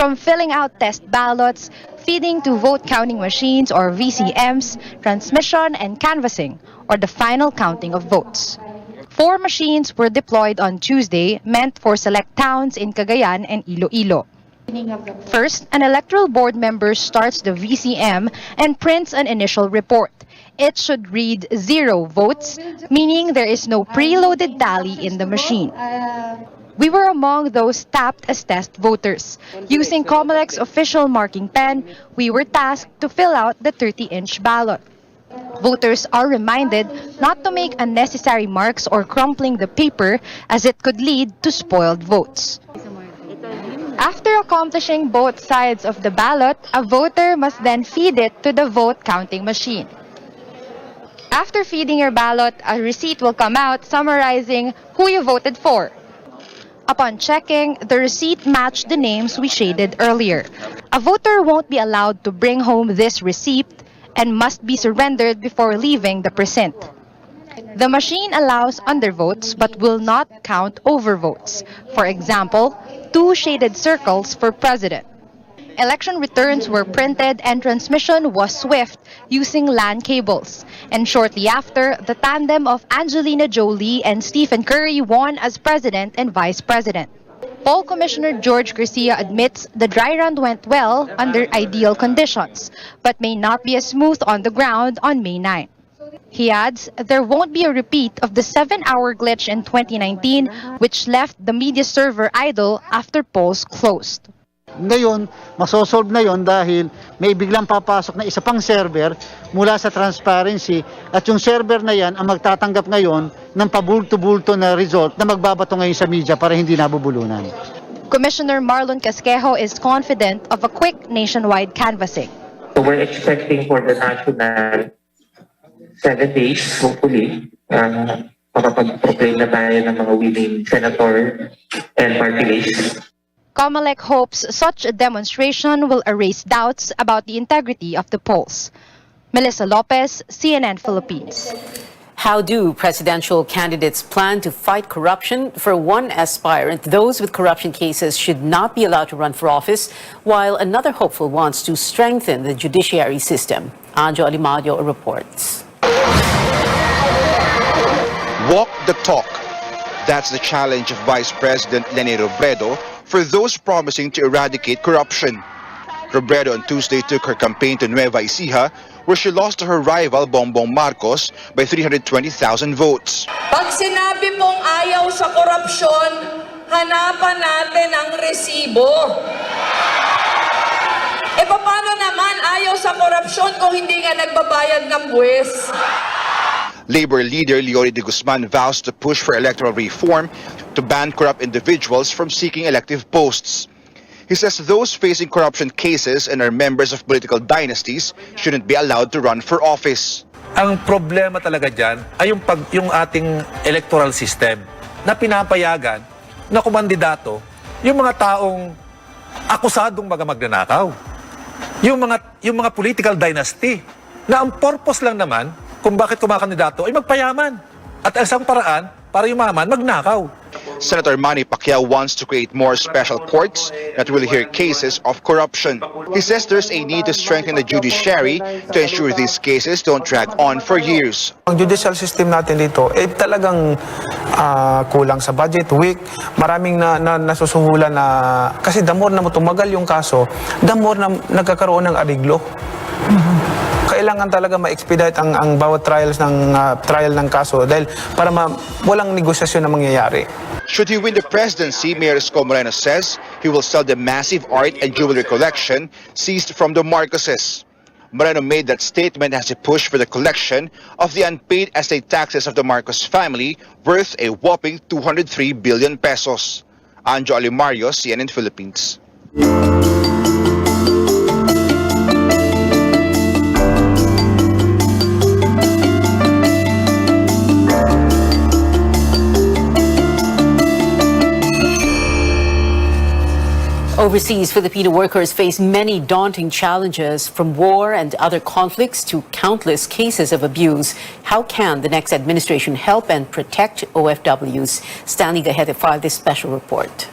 from filling out test ballots, feeding to vote counting machines or VCMs, transmission and canvassing, or the final counting of votes. 4 machines were deployed on Tuesday, meant for select towns in Cagayan and Iloilo. First, an electoral board member starts the VCM and prints an initial report. It should read 0 votes, meaning there is no preloaded tally in the machine. We were among those tapped as test voters. Using Comelec's official marking pen, we were tasked to fill out the 30-inch ballot. Voters are reminded not to make unnecessary marks or crumpling the paper, as it could lead to spoiled votes. After accomplishing both sides of the ballot, a voter must then feed it to the vote counting machine. After feeding your ballot, a receipt will come out summarizing who you voted for. Upon checking, the receipt matched the names we shaded earlier. A voter won't be allowed to bring home this receipt and must be surrendered before leaving the precinct. The machine allows undervotes but will not count overvotes. For example, 2 shaded circles for president. Election returns were printed and transmission was swift using LAN cables. And shortly after, the tandem of Angelina Jolie and Stephen Curry won as president and vice president. Poll Commissioner George Garcia admits the dry run went well under ideal conditions, but may not be as smooth on the ground on May 9. He adds there won't be a repeat of the 7-hour glitch in 2019, which left the media server idle after polls closed. Ngayon, masosolve na yon dahil may biglang papasok na isa pang server mula sa transparency at yung server na yan ang magtatanggap ngayon ng pabulto-bulto na result na magbabato ngayon sa media para hindi nabubulunan. Commissioner Marlon Casquejo is confident of a quick nationwide canvassing. So we're expecting for the national 7 days, hopefully, makapag-proclaim na tayo ng mga winning senator and party list. Comelec hopes such a demonstration will erase doubts about the integrity of the polls. Melissa Lopez, CNN Philippines. How do presidential candidates plan to fight corruption? For one aspirant, those with corruption cases should not be allowed to run for office, while another hopeful wants to strengthen the judiciary system. Anjo Alimadio reports. Walk the talk. That's the challenge of Vice President Leni Robredo for those promising to eradicate corruption. Robredo on Tuesday took her campaign to Nueva Ecija, where she lost to her rival Bongbong Marcos by 320,000 votes. Pag sinabi pong ayaw sa korupsyon, hanapan natin ang resibo. E paano naman ayaw sa korupsyon kung hindi nga nagbabayad ng buwis? Labor leader Leonie de Guzman vows to push for electoral reform to ban corrupt individuals from seeking elective posts. He says those facing corruption cases and are members of political dynasties shouldn't be allowed to run for office. Ang problema talaga dyan ay yung ating electoral system na pinapayagan na kumandidato yung mga taong akusadong magnanakaw. Yung mga political dynasty na ang purpose lang naman kung bakit kumakandidato ay magpayaman. At ang isang paraan para yumaman, magnakaw. Senator Manny Pacquiao wants to create more special courts that will hear cases of corruption. He says there's a need to strengthen the judiciary to ensure these cases don't drag on for years. Ang judicial system natin dito ay talagang kulang sa budget, weak, maraming nasusuhulan na kasi the more na tumagal yung kaso, the more na nagkakaroon ng ariglo. Kailangan talaga ma-expedite ang bawat trial ng kaso dahil para walang negosasyon na mangyayari. Should he win the presidency, Mayor Isko Moreno says he will sell the massive art and jewelry collection seized from the Marcoses. Moreno made that statement as he pushed for the collection of the unpaid estate taxes of the Marcos family worth a whopping 203 billion pesos. Anjo Alimario, CNN Philippines. Overseas, Filipino workers face many daunting challenges, from war and other conflicts to countless cases of abuse. How can the next administration help and protect OFWs? Stanley Gahete filed this special report.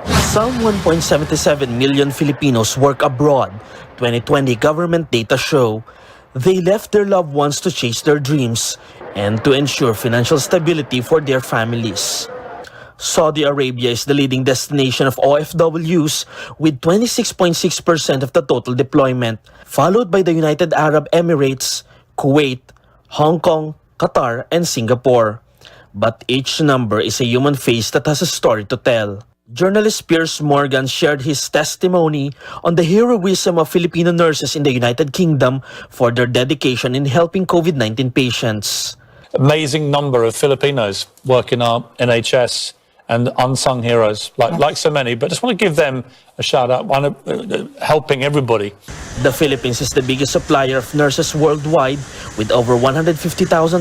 Some 1.77 million Filipinos work abroad. 2020 government data show they left their loved ones to chase their dreams and to ensure financial stability for their families. Saudi Arabia is the leading destination of OFWs with 26.6% of the total deployment, followed by the United Arab Emirates, Kuwait, Hong Kong, Qatar, and Singapore. But each number is a human face that has a story to tell. Journalist Piers Morgan shared his testimony on the heroism of Filipino nurses in the United Kingdom for their dedication in helping COVID-19 patients. Amazing number of Filipinos work in our NHS and unsung heroes, like so many, but just want to give them a shout out, helping everybody. The Philippines is the biggest supplier of nurses worldwide, with over 150,000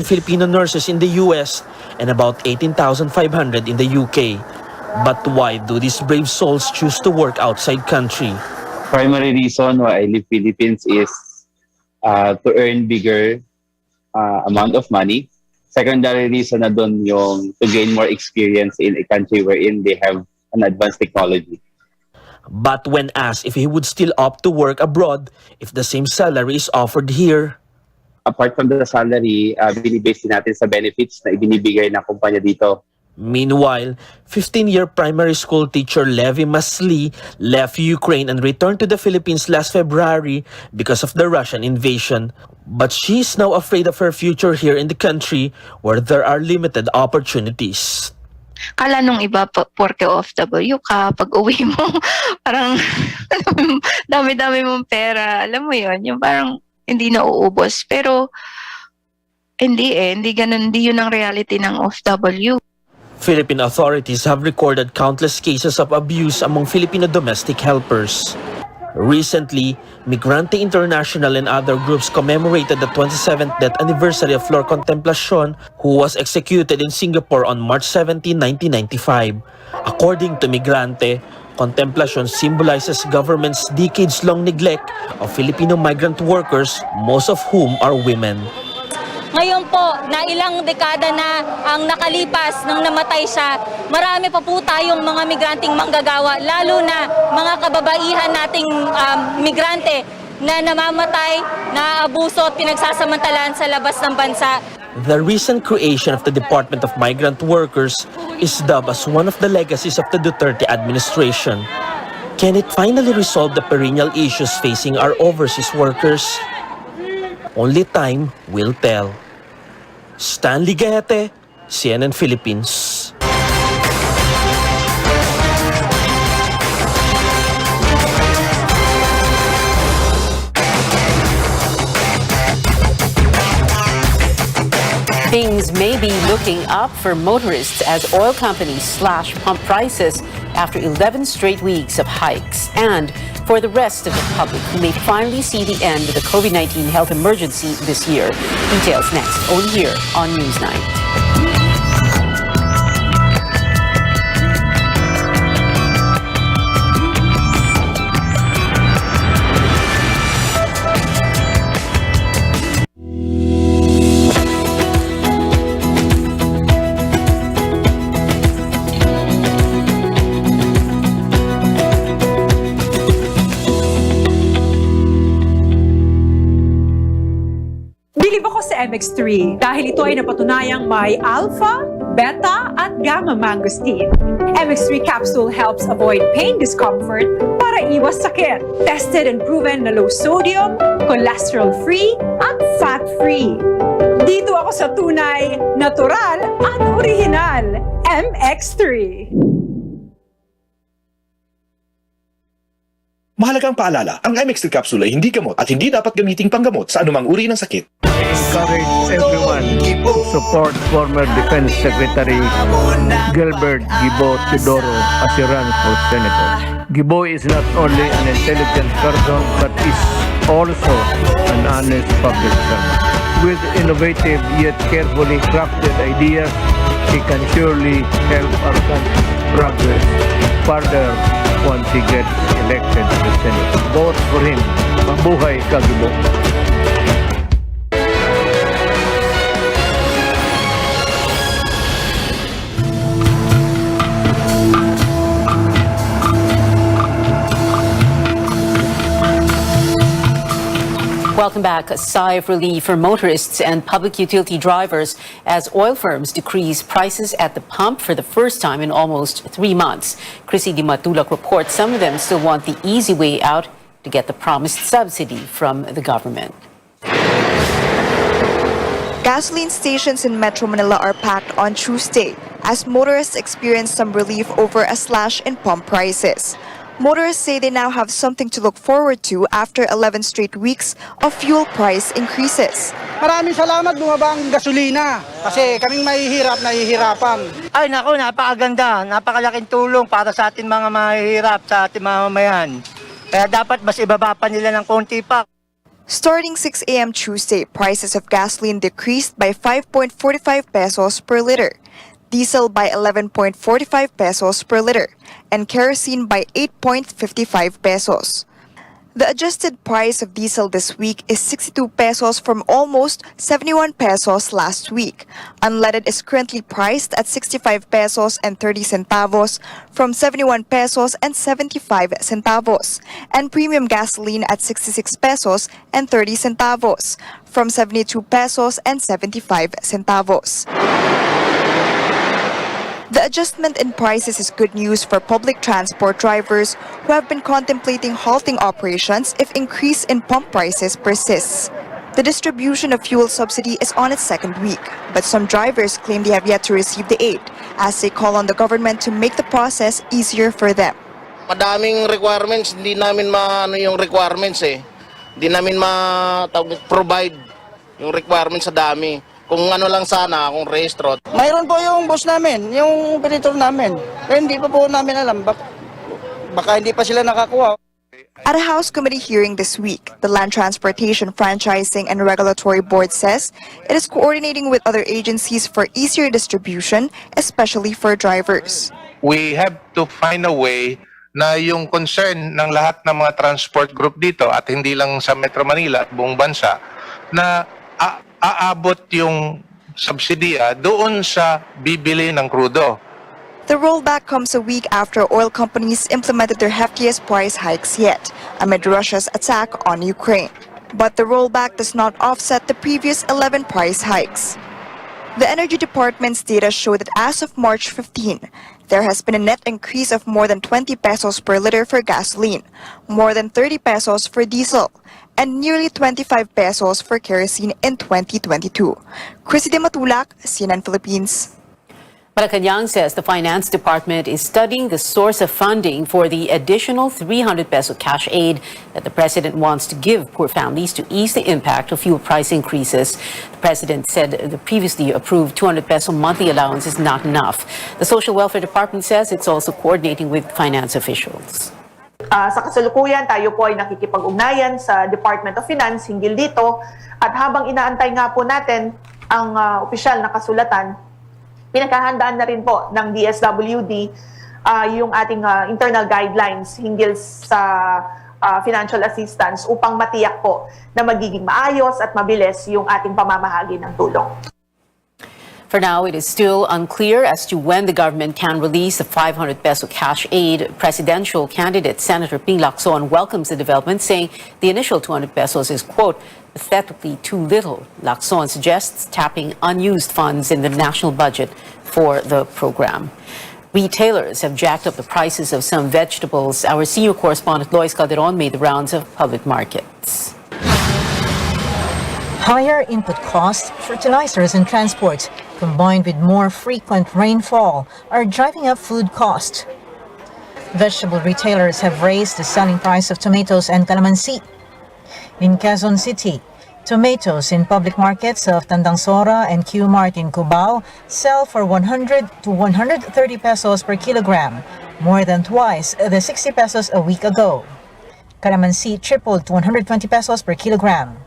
Filipino nurses in the US and about 18,500 in the UK. But why do these brave souls choose to work outside country? Primary reason why I leave Philippines is to earn bigger amount of money. Secondary reason na doon yung to gain more experience in a country wherein they have an advanced technology. But when asked if he would still opt to work abroad if the same salary is offered here, Apart from the salary, binibase din natin sa benefits na ibinibigay ng kumpanya dito. meanwhile, 15-year primary school teacher Levi Masli left Ukraine and returned to the Philippines last February because of the Russian invasion. But she is now afraid of her future here in the country where there are limited opportunities. Kala nung iba, porke OFW ka, pag uwi mo, parang dami-dami mong pera. Alam mo yon, yung parang hindi na uubos. Pero hindi ganun, hindi yun ang reality ng OFW. Philippine authorities have recorded countless cases of abuse among Filipino domestic helpers. Recently, Migrante International and other groups commemorated the 27th death anniversary of Flor Contemplacion, who was executed in Singapore on March 17, 1995. According to Migrante, Contemplacion symbolizes government's decades-long neglect of Filipino migrant workers, most of whom are women. Ngayon po, na ilang dekada na ang nakalipas nang namatay siya, marami pa po tayong mga migranteng manggagawa, lalo na mga kababaihan nating migrante na namamatay, naaabuso at pinagsasamantalahan sa labas ng bansa. The recent creation of the Department of Migrant Workers is dubbed as one of the legacies of the Duterte administration. Can it finally resolve the perennial issues facing our overseas workers? Only time will tell. Stanley Gaete, CNN Philippines. Things may be looking up for motorists as oil companies slash pump prices after 11 straight weeks of hikes. And for the rest of the public who may finally see the end of the COVID-19 health emergency this year. Details next, only here on News 9. MX3 dahil ito ay napatunayang may alpha, beta at gamma mangosteen. MX3 capsule helps avoid pain discomfort para iwas sakit. Tested and proven na low sodium, cholesterol-free at fat-free. Dito ako sa tunay, natural at original. MX3. Mahalagang paalala, ang MX3 capsule ay hindi gamot at hindi dapat gamiting panggamot sa anumang uri ng sakit. Encourage everyone to support former Defense Secretary Gilbert Gibo Teodoro as he runs for Senator. Gibo is not only an intelligent person but is also an honest public servant. With innovative yet carefully crafted ideas, he can surely help our country progress further once he gets elected to the Senate. Vote for him. Mabuhay ka, Gibo. Welcome back. A sigh of relief for motorists and public utility drivers as oil firms decrease prices at the pump for the first time in almost 3 months. Chrissy Di Matulak reports some of them still want the easy way out to get the promised subsidy from the government. Gasoline stations in Metro Manila are packed on Tuesday as motorists experience some relief over a slash in pump prices. Motorists say they now have something to look forward to after 11 straight weeks of fuel price increases. Maraming salamat, bumaba ang gasolina kasi kaming nahihirapan. Ay nako, napakaganda, napakalaking tulong para sa ating mga mahihirap, sa ating mga mamamayan. Kaya dapat mas ibaba pa nila ng konti pa. Starting 6 a.m. Tuesday, prices of gasoline decreased by 5.45 pesos per liter, diesel by 11.45 pesos per liter, and kerosene by 8.55 pesos. The adjusted price of diesel this week is 62 pesos from almost 71 pesos last week. Unleaded is currently priced at 65 pesos and 30 centavos from 71 pesos and 75 centavos, and premium gasoline at 66 pesos and 30 centavos from 72 pesos and 75 centavos. The adjustment in prices is good news for public transport drivers who have been contemplating halting operations if increase in pump prices persists. The distribution of fuel subsidy is on its second week, but some drivers claim they have yet to receive the aid as they call on the government to make the process easier for them. Madaming requirements, hindi namin yung requirements eh. Hindi namin provide yung requirements sa dami. Kung ano lang sana, kung rehistro. Mayroon po yung boss namin, yung operator namin. Eh, hindi pa po namin alam, baka hindi pa sila nakakuha. At a House committee hearing this week, the Land Transportation Franchising and Regulatory Board says it is coordinating with other agencies for easier distribution, especially for drivers. We have to find a way na yung concern ng lahat ng mga transport group dito at hindi lang sa Metro Manila at buong bansa na aabot yung subsidiya doon sa bibili ng krudo. The rollback comes a week after oil companies implemented their heftiest price hikes yet, amid Russia's attack on Ukraine. But the rollback does not offset the previous 11 price hikes. The Energy Department's data show that as of March 15, there has been a net increase of more than 20 pesos per liter for gasoline, more than 30 pesos for diesel, and nearly 25 pesos for kerosene in 2022. Chrissy Di Matulak, CNN Philippines. Malacanang says the Finance Department is studying the source of funding for the additional 300 peso cash aid that the President wants to give poor families to ease the impact of fuel price increases. The President said the previously approved 200 peso monthly allowance is not enough. The Social Welfare Department says it's also coordinating with finance officials. Sa kasalukuyan, tayo po ay nakikipag-ugnayan sa Department of Finance hinggil dito at habang inaantay nga po natin ang opisyal na kasulatan, pinaghahandaan na rin po ng DSWD yung ating internal guidelines hinggil sa financial assistance upang matiyak po na magiging maayos at mabilis yung ating pamamahagi ng tulong. For now, it is still unclear as to when the government can release the 500 peso cash aid. Presidential candidate Senator Ping Lacson welcomes the development, saying the initial 200 pesos is, quote, pathetically too little. Lacson suggests tapping unused funds in the national budget for the program. Retailers have jacked up the prices of some vegetables. Our senior correspondent Lois Calderon made the rounds of public markets. Higher input costs, fertilizers and transport, combined with more frequent rainfall, are driving up food costs. Vegetable retailers have raised the selling price of tomatoes and calamansi. In Quezon City, tomatoes in public markets of Tandangsora and Q-Mart in Cubao sell for 100 to 130 pesos per kilogram, more than twice the 60 pesos a week ago. Calamansi tripled to 120 pesos per kilogram.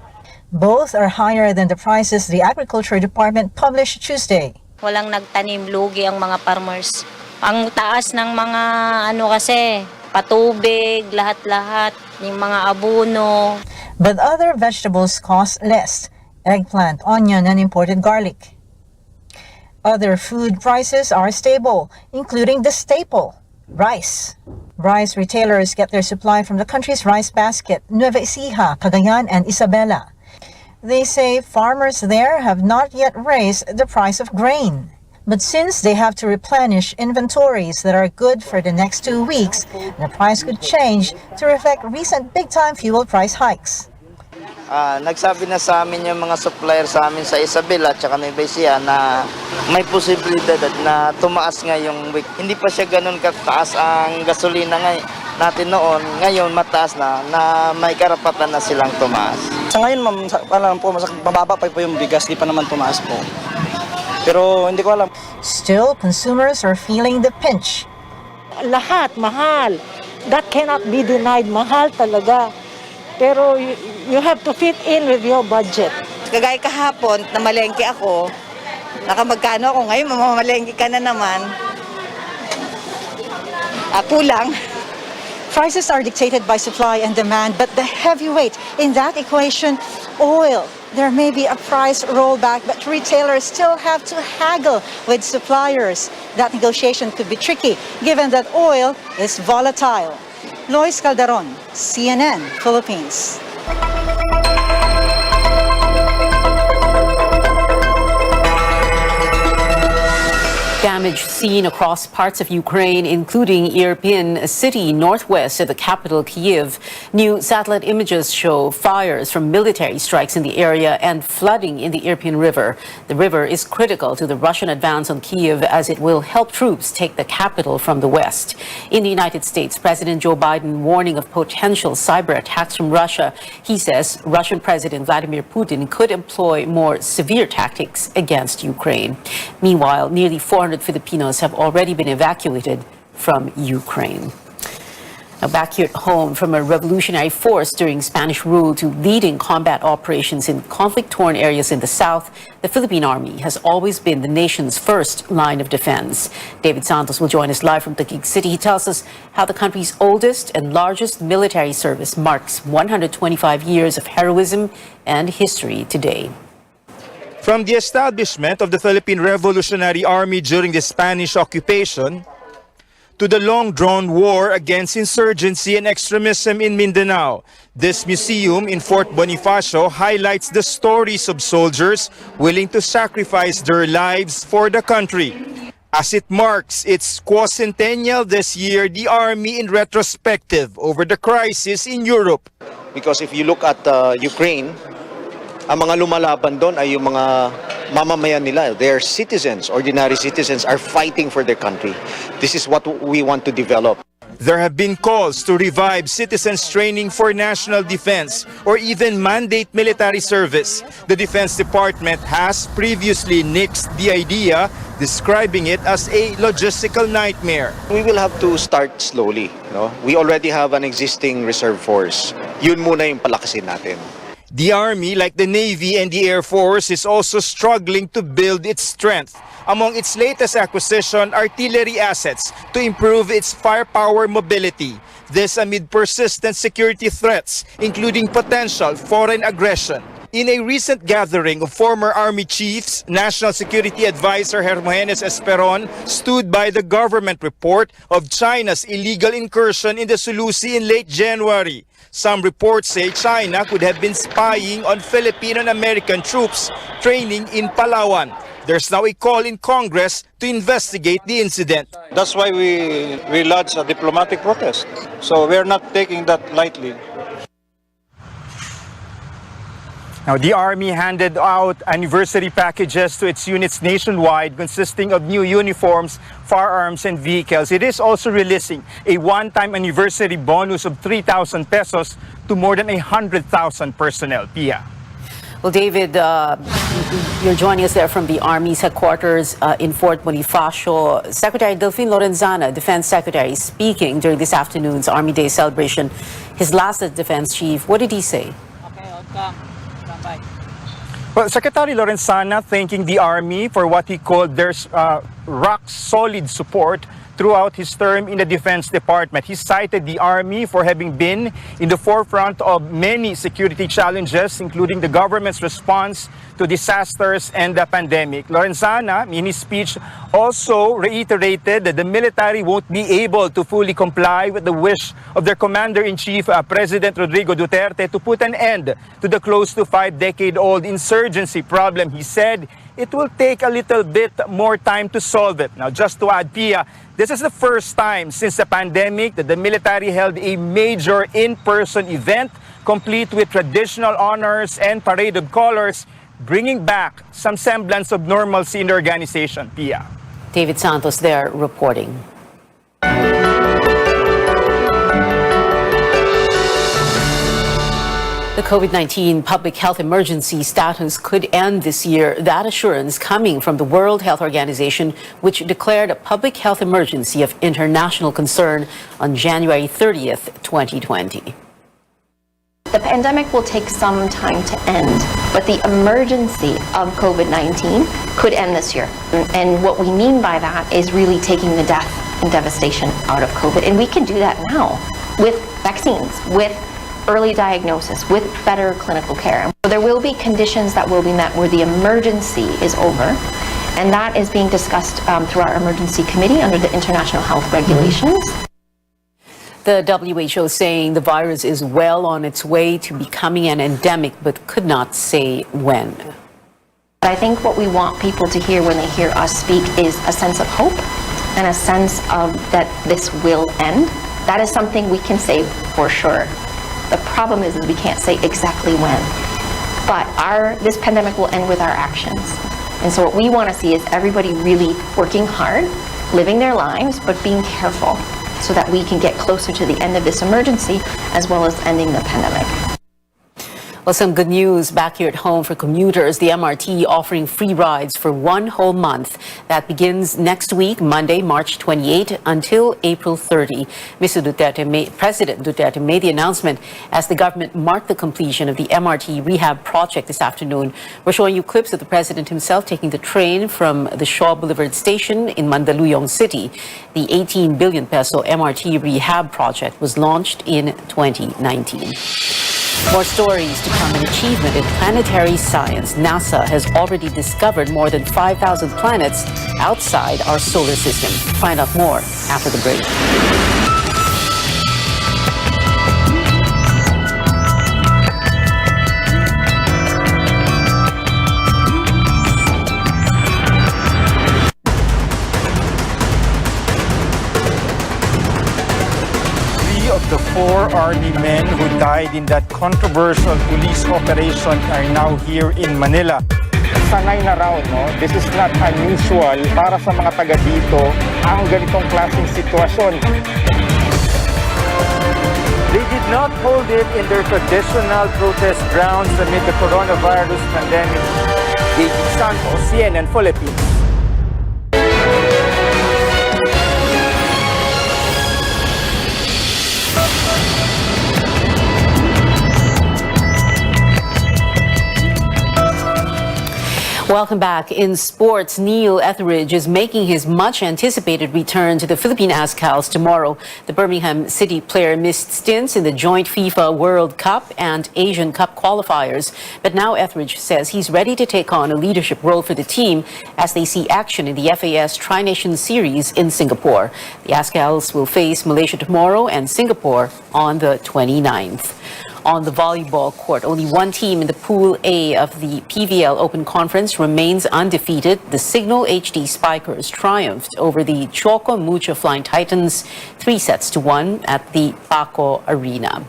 Both are higher than the prices the Agriculture Department published Tuesday. Walang nagtanim, lugi ang mga farmers. Ang taas ng mga kasi, patubig, lahat-lahat, yung mga abono. But other vegetables cost less: eggplant, onion, and imported garlic. Other food prices are stable, including the staple, Rice. Rice retailers get their supply from the country's rice basket, Nueva Ecija, Cagayan, and Isabela. They say farmers there have not yet raised the price of grain. But since they have to replenish inventories that are good for the next 2 weeks, the price could change to reflect recent big-time fuel price hikes. Nagsabi na sa amin yung mga supplier sa amin sa Isabela at saka Nueva Ecija na may posibilidad na tumaas nga yung week. Hindi pa siya ganun kataas ang gasolina natin noon. Ngayon mataas na may karapatan na silang tumaas. Sa ngayon, ma'am, parang po, mababa pa po yung bigas, di pa naman tumaas po. Pero hindi ko alam. Still, consumers are feeling the pinch. Lahat mahal. That cannot be denied. Mahal talaga. Pero you have to fit in with your budget. Kagaya kahapon, namalengke ako. Nakamagkano ako ngayon, mamamalengke ka na naman. Kulang. Prices are dictated by supply and demand, but the heavyweight in that equation, oil. There may be a price rollback, but retailers still have to haggle with suppliers. That negotiation could be tricky, given that oil is volatile. Lois Calderon, CNN, Philippines. Damage seen across parts of Ukraine, including Irpin city, northwest of the capital, Kyiv. New satellite images show fires from military strikes in the area and flooding in the Irpin River. The river is critical to the Russian advance on Kyiv as it will help troops take the capital from the west. In the United States, President Joe Biden warning of potential cyber attacks from Russia. He says Russian President Vladimir Putin could employ more severe tactics against Ukraine. Meanwhile, nearly 400 Filipinos have already been evacuated from Ukraine. Now back here at home, from a revolutionary force during Spanish rule to leading combat operations in conflict-torn areas in the south, the Philippine Army has always been the nation's first line of defense. David Santos will join us live from Taguig City. He tells us how the country's oldest and largest military service marks 125 years of heroism and history today. From the establishment of the Philippine Revolutionary Army during the Spanish occupation to the long-drawn war against insurgency and extremism in Mindanao, this museum in Fort Bonifacio highlights the stories of soldiers willing to sacrifice their lives for the country. As it marks its quacentennial this year, the Army in retrospective over the crisis in Europe. Because if you look at Ukraine, ang mga lumalaban doon ay yung mga mamamayan nila. Their citizens, ordinary citizens, are fighting for their country. This is what we want to develop. There have been calls to revive citizens training for national defense or even mandate military service. The Defense Department has previously nixed the idea, describing it as a logistical nightmare. We will have to start slowly. We already have an existing reserve force. Yun muna yung palakasin natin. The Army, like the Navy and the Air Force, is also struggling to build its strength. Among its latest acquisition, artillery assets to improve its firepower mobility. This amid persistent security threats, including potential foreign aggression. In a recent gathering of former Army chiefs, National Security Advisor Hermogenes Esperon stood by the government report of China's illegal incursion in the Sulu Sea in late January. Some reports say China could have been spying on Filipino and American troops training in Palawan. There's now a call in Congress to investigate the incident. That's why we lodged a diplomatic protest. So we're not taking that lightly. Now, the Army handed out anniversary packages to its units nationwide consisting of new uniforms, firearms, and vehicles. It is also releasing a one-time anniversary bonus of 3,000 pesos to more than 100,000 personnel. Pia. Well, David, you're joining us there from the Army's headquarters in Fort Bonifacio. Secretary Delfin Lorenzana, Defense Secretary, speaking during this afternoon's Army Day celebration. His last as Defense Chief, what did he say? Well, Secretary Lorenzana thanking the Army for what he called their rock-solid support to throughout his term in the Defense Department. He cited the Army for having been in the forefront of many security challenges, including the government's response to disasters and the pandemic. Lorenzana, in his speech, also reiterated that the military won't be able to fully comply with the wish of their Commander-in-Chief, President Rodrigo Duterte, to put an end to the close to 5-decade-old insurgency problem. He said it will take a little bit more time to solve it. Now, just to add, Pia, this is the first time since the pandemic that the military held a major in-person event, complete with traditional honors and parade of colors, bringing back some semblance of normalcy in the organization. Pia. David Santos there reporting. The COVID-19 public health emergency status could end this year. That assurance coming from the World Health Organization, which declared a public health emergency of international concern on January 30th, 2020. The pandemic will take some time to end, but the emergency of COVID-19 could end this year. And what we mean by that is really taking the death and devastation out of COVID. And we can do that now with vaccines, with early diagnosis, with better clinical care. So there will be conditions that will be met where the emergency is over, and that is being discussed through our emergency committee under the international health regulations. The WHO saying the virus is well on its way to becoming an endemic, but could not say when. I think what we want people to hear when they hear us speak is a sense of hope and a sense of that this will end. That is something we can say for sure. The problem is we can't say exactly when. But this pandemic will end with our actions. And so what we want to see is everybody really working hard, living their lives, but being careful so that we can get closer to the end of this emergency as well as ending the pandemic. Well, some good news back here at home for commuters. The MRT offering free rides for one whole month. That begins next week, Monday, March 28, until April 30. President Duterte made the announcement as the government marked the completion of the MRT rehab project this afternoon. We're showing you clips of the president himself taking the train from the Shaw Boulevard station in Mandaluyong City. The 18 billion peso MRT rehab project was launched in 2019. More stories to come. An achievement in planetary science. NASA has already discovered more than 5,000 planets outside our solar system. Find out more after the break. The 4 army men who died in that controversial police operation are now here in Manila. Sanay na raw, no? This is not unusual para sa mga taga dito ang ganitong klaseng sitwasyon. They did not hold it in their traditional protest grounds amid the coronavirus pandemic. David Santos, CNN Philippines. Welcome back. In sports, Neil Etheridge is making his much-anticipated return to the Philippine Azkals tomorrow. The Birmingham City player missed stints in the joint FIFA World Cup and Asian Cup qualifiers. But now Etheridge says he's ready to take on a leadership role for the team as they see action in the FAS Tri-Nation Series in Singapore. The Azkals will face Malaysia tomorrow and Singapore on the 29th. On the volleyball court, only one team in the Pool A of the PVL Open Conference remains undefeated. The Signal HD Spikers triumphed over the Choco Mucho Flying Titans 3-1 at the Paco Arena.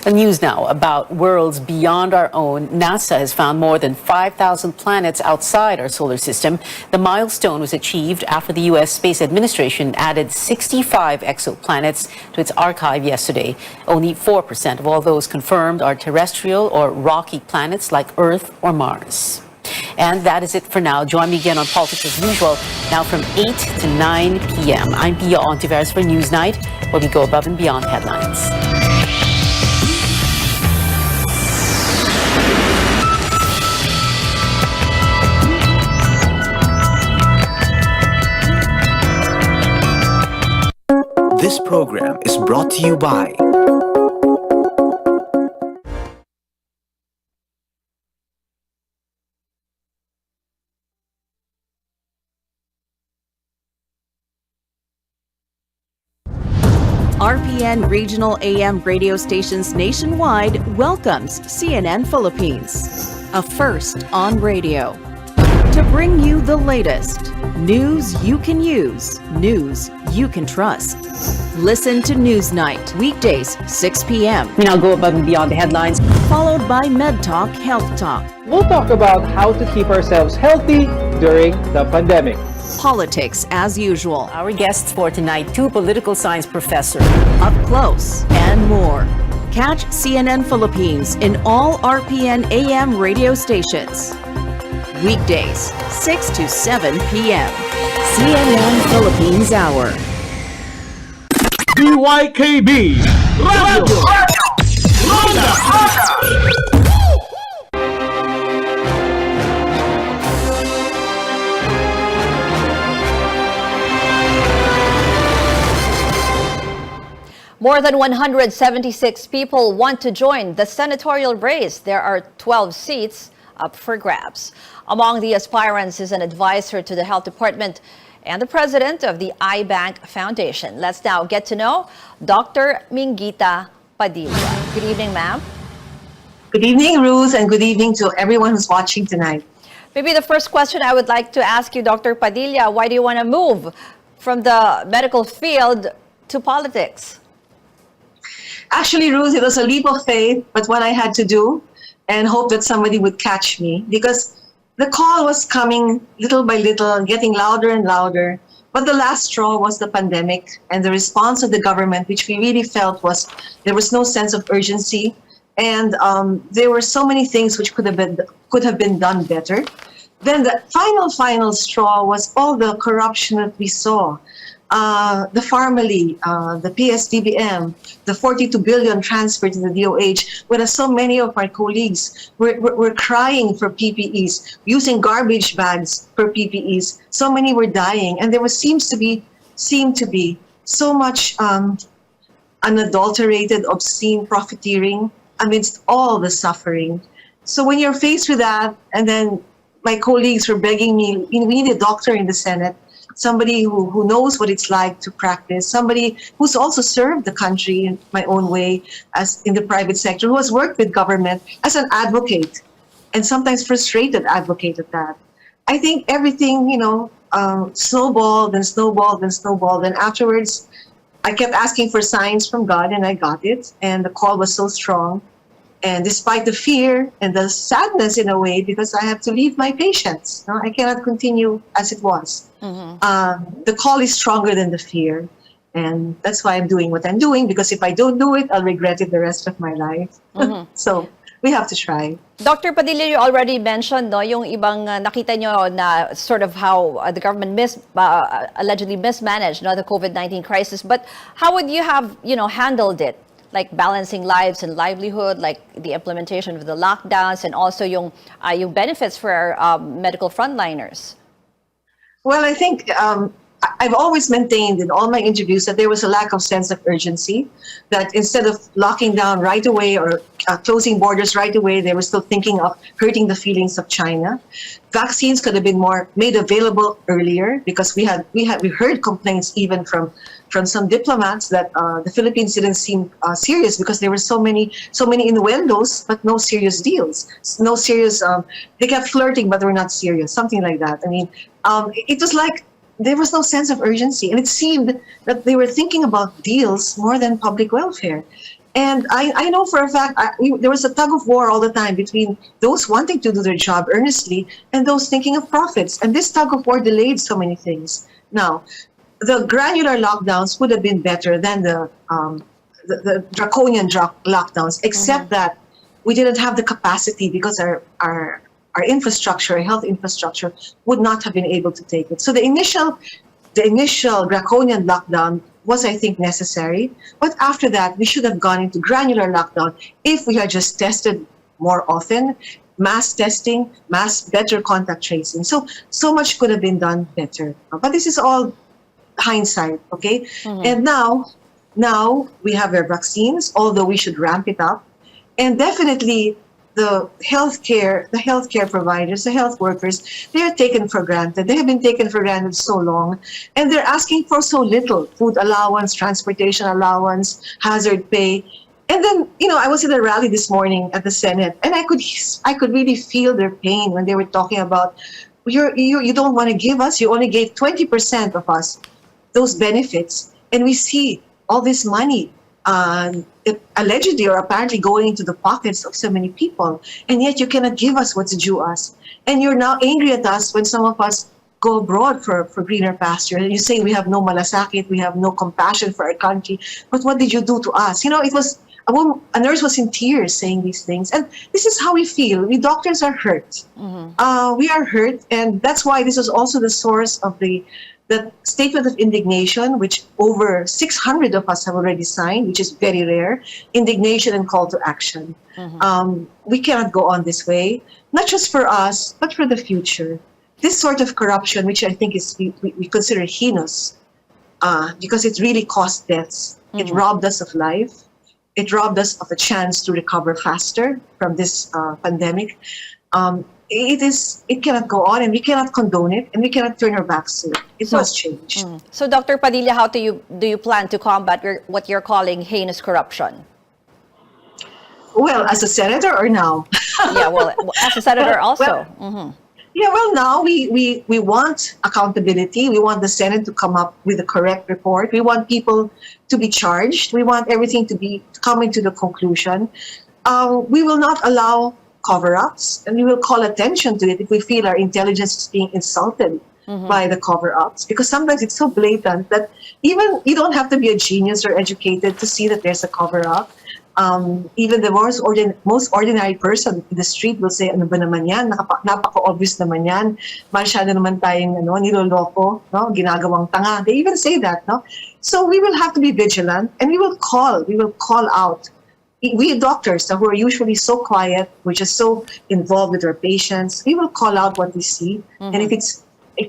The news now about worlds beyond our own. NASA has found more than 5,000 planets outside our solar system. The milestone was achieved after the U.S. Space Administration added 65 exoplanets to its archive yesterday. Only 4% of all those confirmed are terrestrial or rocky planets like Earth or Mars. And that is it for now. Join me again on Politics as usual, now from 8 to 9 p.m. I'm Pia Ontiveros for Newsnight, where we go above and beyond headlines. program is brought to you by RPN Regional AM radio stations nationwide welcomes CNN Philippines, a first on radio. To bring you the latest news you can use, news you can trust. Listen to Newsnight, weekdays, 6 p.m. We now go above and beyond the headlines. Followed by Med Talk, Health Talk. We'll talk about how to keep ourselves healthy during the pandemic. Politics as usual. Our guests for tonight, two political science professors. Up close and more. Catch CNN Philippines in all RPN AM radio stations. Weekdays, 6 to 7 p.m. CNN Philippines Hour. DYKB Radio Ronda. More than 176 people want to join the senatorial race. There are 12 seats up for grabs. Among the aspirants is an advisor to the Health Department and the president of the iBank Foundation. Let's now get to know Dr. Mingita Padilla. Good evening, ma'am. Good evening, Ruth, and good evening to everyone who's watching tonight. Maybe the first question I would like to ask you, Dr. Padilla, why do you want to move from the medical field to politics? Actually, Ruth, it was a leap of faith, but what I had to do and hope that somebody would catch me because the call was coming little by little, getting louder and louder. But the last straw was the pandemic and the response of the government, which we really felt was there was no sense of urgency. And there were so many things which could have been done better. Then the final straw was all the corruption that we saw. The Pharmaly, the PSDBM, the 42 billion transfer to the DOH, whereas so many of our colleagues were crying for PPEs, using garbage bags for PPEs. So many were dying, and there seemed to be so much unadulterated, obscene profiteering amidst all the suffering. So when you're faced with that, and then my colleagues were begging me, we need a doctor in the Senate, somebody who knows what it's like to practice, somebody who's also served the country in my own way as in the private sector, who has worked with government as an advocate, and sometimes frustrated advocate at that. I think everything, snowballed and snowballed and snowballed, and afterwards I kept asking for signs from God, and I got it, and the call was so strong. And despite the fear and the sadness in a way, because I have to leave my patients, I cannot continue as it was. The call is stronger than the fear. And that's why I'm doing what I'm doing, because if I don't do it, I'll regret it the rest of my life. So we have to try. Dr. Padilla, you already mentioned yung ibang nakita nyo na sort of how the government allegedly mismanaged the COVID-19 crisis. But how would you have handled it? Like balancing lives and livelihood, like the implementation of the lockdowns, and also yung benefits for our medical frontliners? Well, I think I've always maintained in all my interviews that there was a lack of sense of urgency, that instead of locking down right away or closing borders right away, they were still thinking of hurting the feelings of China. Vaccines could have been more made available earlier, because we heard complaints even from some diplomats that the Philippines didn't seem serious because there were so many innuendos but no serious deals, no serious. They kept flirting but were not serious, something like that. I mean, it was like there was no sense of urgency, and it seemed that they were thinking about deals more than public welfare. And I know for a fact there was a tug of war all the time between those wanting to do their job earnestly and those thinking of profits. And this tug of war delayed so many things. Now, the granular lockdowns would have been better than the draconian lockdowns, except that we didn't have the capacity because our infrastructure, our health infrastructure, would not have been able to take it. So the initial draconian lockdown was, I think, necessary. But after that, we should have gone into granular lockdown if we had just tested more often, mass testing, better contact tracing. So much could have been done better. But this is all hindsight, okay? And now, Now we have our vaccines, although we should ramp it up. And definitely the healthcare providers, the health workers, they are taken for granted. They have been taken for granted so long, and they're asking for so little: food allowance, transportation allowance, hazard pay. And then, I was at a rally this morning at the Senate, and I could really feel their pain when they were talking about, you don't want to give us, you only gave 20% of us those benefits, and we see all this money allegedly or apparently going into the pockets of so many people, and yet you cannot give us what's due us. And you're now angry at us when some of us go abroad for greener pasture, and you say we have no malasakit, we have no compassion for our country. But what did you do to us? It was a nurse was in tears saying these things, and this is how we feel. We doctors are hurt. We are hurt, and that's why this is also the source of the statement of indignation, which over 600 of us have already signed, which is very rare. Indignation and call to action. We cannot go on this way, not just for us, but for the future. This sort of corruption, which I think is we consider heinous, because it really cost deaths. It robbed us of life. It robbed us of a chance to recover faster from this pandemic. It cannot go on, and we cannot condone it, and we cannot turn our backs to it. It must change. So, Dr. Padilla, how do you plan to combat what you're calling heinous corruption? Well, as a senator or now? Yeah, well, as a senator also. Yeah, well, now we want accountability. We want the Senate to come up with the correct report. We want people to be charged. We want everything to be coming to the conclusion. We will not allow cover-ups, and we will call attention to it if we feel our intelligence is being insulted by the cover-ups, because sometimes it's so blatant that even you don't have to be a genius or educated to see that there's a cover-up. Even the most ordinary person in the street will say, ano ba naman yan? Napaka-obvious naman yan. Masyado naman tayong niloloko, no? Ginagawang tanga. They even say that, no? So we will have to be vigilant, and we will call out. We doctors who are usually so quiet, we're just so involved with our patients, we will call out what we see. And if it's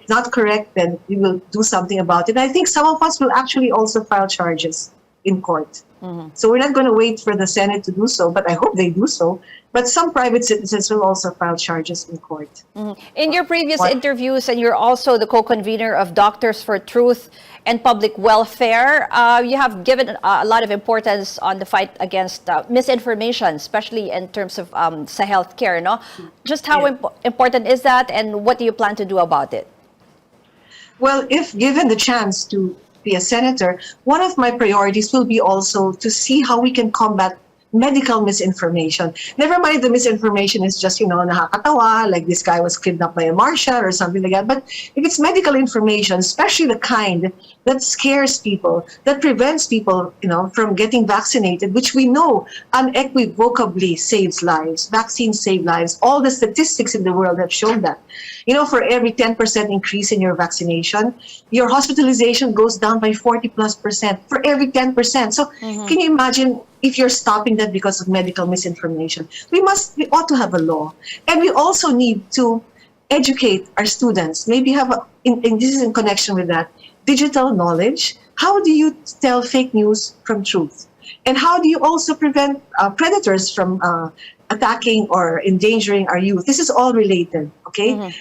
not correct, then we will do something about it. And I think some of us will actually also file charges in court. So we're not going to wait for the Senate to do so, but I hope they do so. But some private citizens will also file charges in court. In your previous interviews, and you're also the co-convener of Doctors for Truth and Public Welfare, you have given a lot of importance on the fight against misinformation, especially in terms of sa healthcare, no? Just how important is that, and what do you plan to do about it? Well, if given the chance to be a senator, one of my priorities will be also to see how we can combat medical misinformation. Never mind the misinformation is just, nakakatawa, like this guy was kidnapped by a marshal or something like that. But if it's medical information, especially the kind that scares people, that prevents people, from getting vaccinated, which we know unequivocally saves lives. Vaccines save lives. All the statistics in the world have shown that. For every 10% increase in your vaccination, your hospitalization goes down by 40+% for every 10%. So can you imagine if you're stopping that because of medical misinformation? We ought to have a law. And we also need to educate our students. Maybe this is in connection with that, digital knowledge. How do you tell fake news from truth? And how do you also prevent predators from attacking or endangering our youth? This is all related, okay?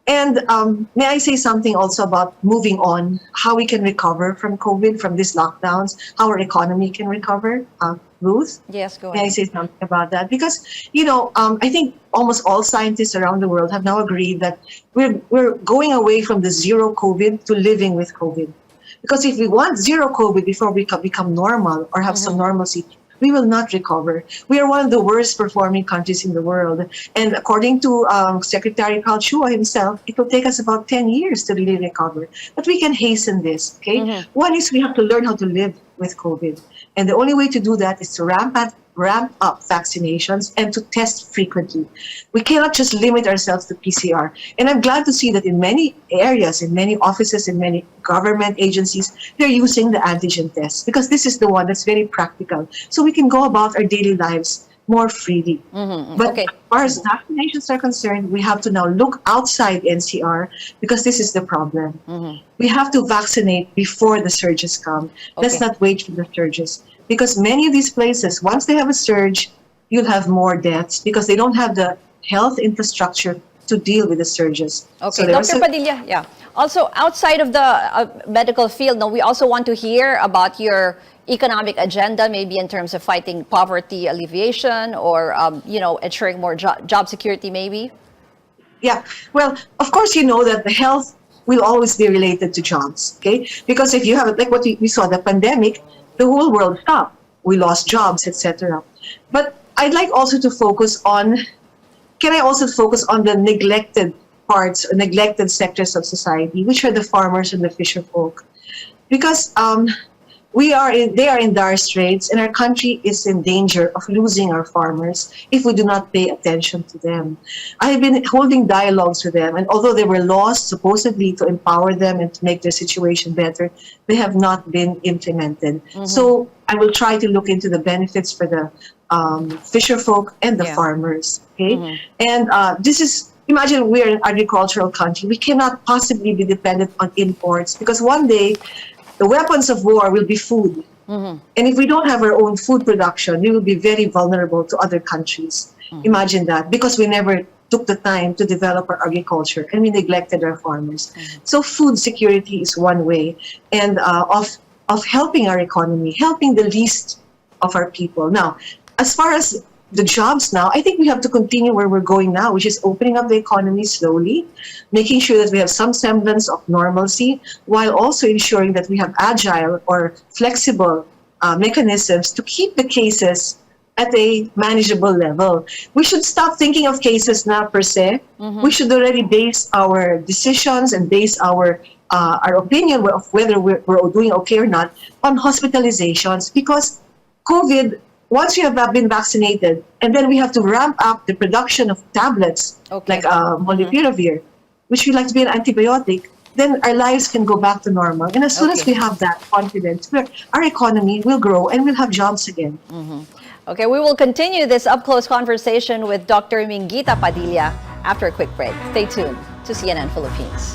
May I say something also about moving on, how we can recover from COVID, from these lockdowns, how our economy can recover? Ruth? Yes, go ahead. May I say something about that? Because, I think almost all scientists around the world have now agreed that we're going away from the zero COVID to living with COVID. Because if we want zero COVID before we become normal or have some normalcy, we will not recover. We are one of the worst performing countries in the world. And according to Secretary Carl Chua himself, it will take us about 10 years to really recover. But we can hasten this, okay? One is we have to learn how to live with COVID. And the only way to do that is to ramp up vaccinations and to test frequently. We cannot just limit ourselves to PCR. And I'm glad to see that in many areas, in many offices, in many government agencies, they're using the antigen test, because this is the one that's very practical. So we can go about our daily lives more freely. But as far as vaccinations are concerned, we have to now look outside NCR because this is the problem. We have to vaccinate before the surges come. Let's not wait for the surges. Because many of these places, once they have a surge, you'll have more deaths because they don't have the health infrastructure to deal with the surges. Okay, Dr. Padilla, yeah. Also, outside of the medical field, we also want to hear about your economic agenda, maybe in terms of fighting poverty alleviation or, ensuring more job security, maybe? Yeah, well, of course, you know that the health will always be related to jobs, okay? Because if you have, like what we saw, the pandemic, the whole world stopped. We lost jobs, etc. But I'd like also to focus on, can I also focus on the neglected parts, neglected sectors of society, which are the farmers and the fisher folk? Because they are in dire straits, and our country is in danger of losing our farmers if we do not pay attention to them. I have been holding dialogues with them, and although there were laws supposedly to empower them and to make their situation better, they have not been implemented. So I will try to look into the benefits for the fisher folk and the farmers. Okay, and this is. Imagine we're an agricultural country. We cannot possibly be dependent on imports because one day the weapons of war will be food. And if we don't have our own food production, we will be very vulnerable to other countries. Imagine that, because we never took the time to develop our agriculture and we neglected our farmers. So food security is one way and of helping our economy, helping the least of our people. Now, as far as the jobs now, I think we have to continue where we're going now, which is opening up the economy slowly, making sure that we have some semblance of normalcy, while also ensuring that we have agile or flexible mechanisms to keep the cases at a manageable level. We should stop thinking of cases now per se. We should already base our decisions and base our opinion of whether we're doing okay or not on hospitalizations, because COVID, once you have been vaccinated, and then we have to ramp up the production of tablets like molnupiravir, which we like to be an antibiotic, then our lives can go back to normal. And as soon as we have that confidence, our economy will grow and we'll have jobs again. Okay, we will continue this up-close conversation with Dr. Mingita Padilla after a quick break. Stay tuned to CNN Philippines.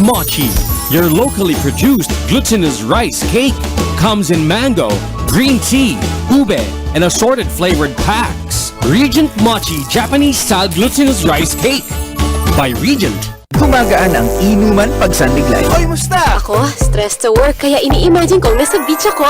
Mochi, your locally produced glutinous rice cake, comes in mango, green tea, ube, and assorted flavored packs. Regent Mochi Japanese-style glutinous rice cake by Regent. Gumagaan ang inuman pag sandiglay. Oy, musta? Ako, stressed sa work, kaya ini-imagine kong nasa beach ako.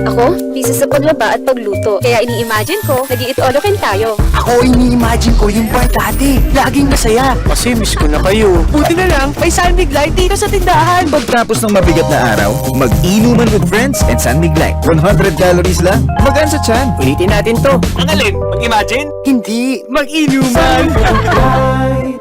Ako, busy sa paglaba at pagluto, kaya ini-imagine ko, nag-i-eat all you can tayo. Ako, ini-imagine ko yung bar dati. Laging masaya. Kasi miss ko na kayo. Buti na lang, may Sandig Light dito sa tindahan. Pagtapos ng mabigat na araw, mag-inuman with friends and Sandig Light. 100 calories lang, magaan sa tiyan. Ulitin natin to. Ang alin? Mag-imagine? Hindi, mag-inuman. Light.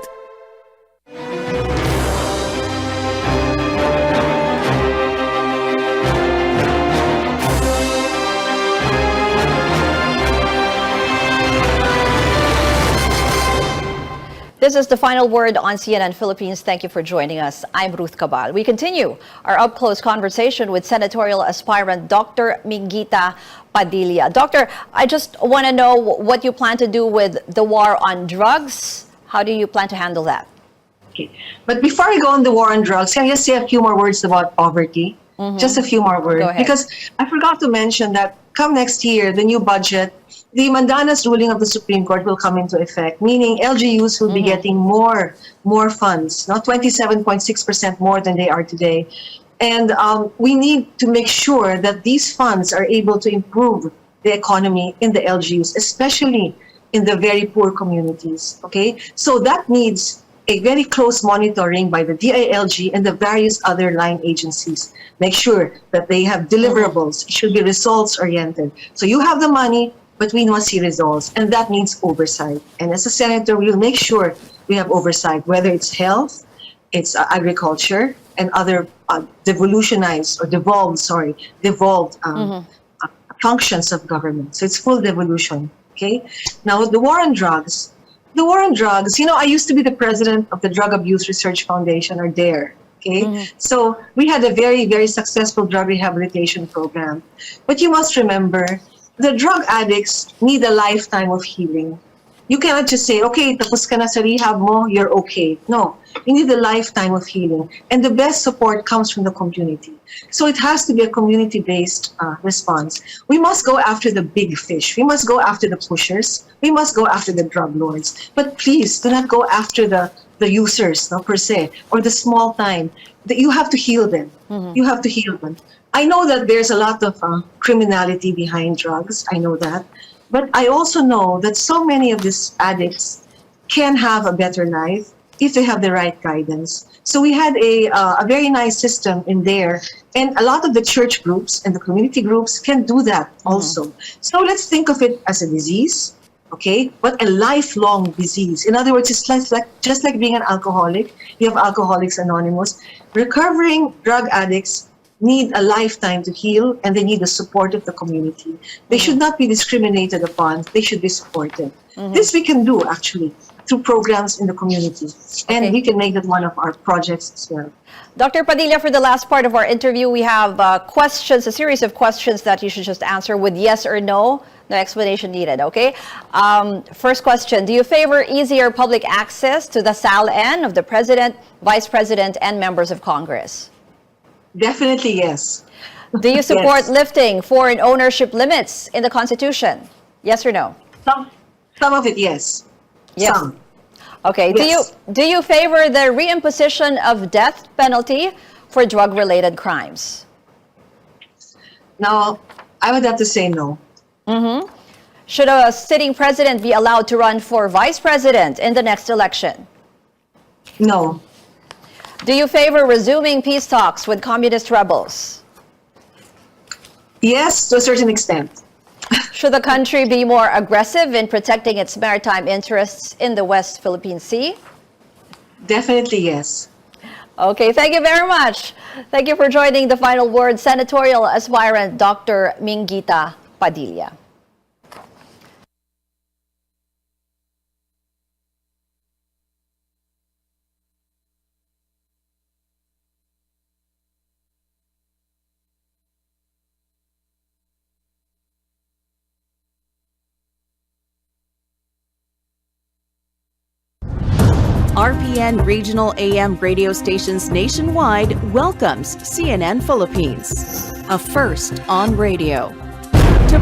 This is the final word on CNN Philippines. Thank you for joining us. I'm Ruth Cabal. We continue our up-close conversation with senatorial aspirant Dr. Mingita Padilla. Doctor, I just want to know what you plan to do with the war on drugs. How do you plan to handle that? Okay, but before I go on the war on drugs, can I just say a few more words about poverty? Just a few more words. Go ahead. Because I forgot to mention that come next year, the new budget the mandanas ruling of the Supreme Court will come into effect, meaning LGUs will be getting more funds, not 27.6% more than they are today. And we need to make sure that these funds are able to improve the economy in the LGUs, especially in the very poor communities, okay? So that needs a very close monitoring by the DILG and the various other line agencies. Make sure that they have deliverables. It should be results-oriented. So you have the money, but we must see results, and that needs oversight. And as a senator, we will make sure we have oversight, whether it's health, it's agriculture, and other devolved functions of government. So it's full devolution, okay? Now, the war on drugs, I used to be the president of the Drug Abuse Research Foundation, or DARE, okay? So we had a very, very successful drug rehabilitation program. But you must remember, the drug addicts need a lifetime of healing. You cannot just say, okay, tapos ka na sa rehab mo, you're okay. No, you need a lifetime of healing. And the best support comes from the community. So it has to be a community-based response. We must go after the big fish. We must go after the pushers. We must go after the drug lords. But please, do not go after the users, no, per se, or the small time. You have to heal them. You have to heal them. I know that there's a lot of criminality behind drugs. I know that. But I also know that so many of these addicts can have a better life if they have the right guidance. So we had a very nice system in there, and a lot of the church groups and the community groups can do that also. So let's think of it as a disease, okay, but a lifelong disease. In other words, it's just like being an alcoholic. You have Alcoholics Anonymous. Recovering drug addicts need a lifetime to heal, and they need the support of the community. They should not be discriminated upon. They should be supported. This we can do, actually, through programs in the community. And we can make that one of our projects as well. Dr. Padilla, for the last part of our interview, we have questions, a series of questions that you should just answer with yes or no. No explanation needed, okay? First question, do you favor easier public access to the SALN of the President, Vice President, and members of Congress? Definitely yes. Do you support lifting foreign ownership limits in the Constitution? Yes or no? Some of it, yes. Yes. Some. Okay. Yes. Do you favor the reimposition of death penalty for drug-related crimes? Now, I would have to say no. Should a sitting president be allowed to run for vice president in the next election? No. Do you favor resuming peace talks with communist rebels? Yes, to a certain extent. Should the country be more aggressive in protecting its maritime interests in the West Philippine Sea? Definitely yes. Okay, thank you very much. Thank you for joining the Final Word, senatorial aspirant Dr. Mingita Padilla. RPN Regional AM radio stations nationwide welcomes CNN Philippines, a first on radio.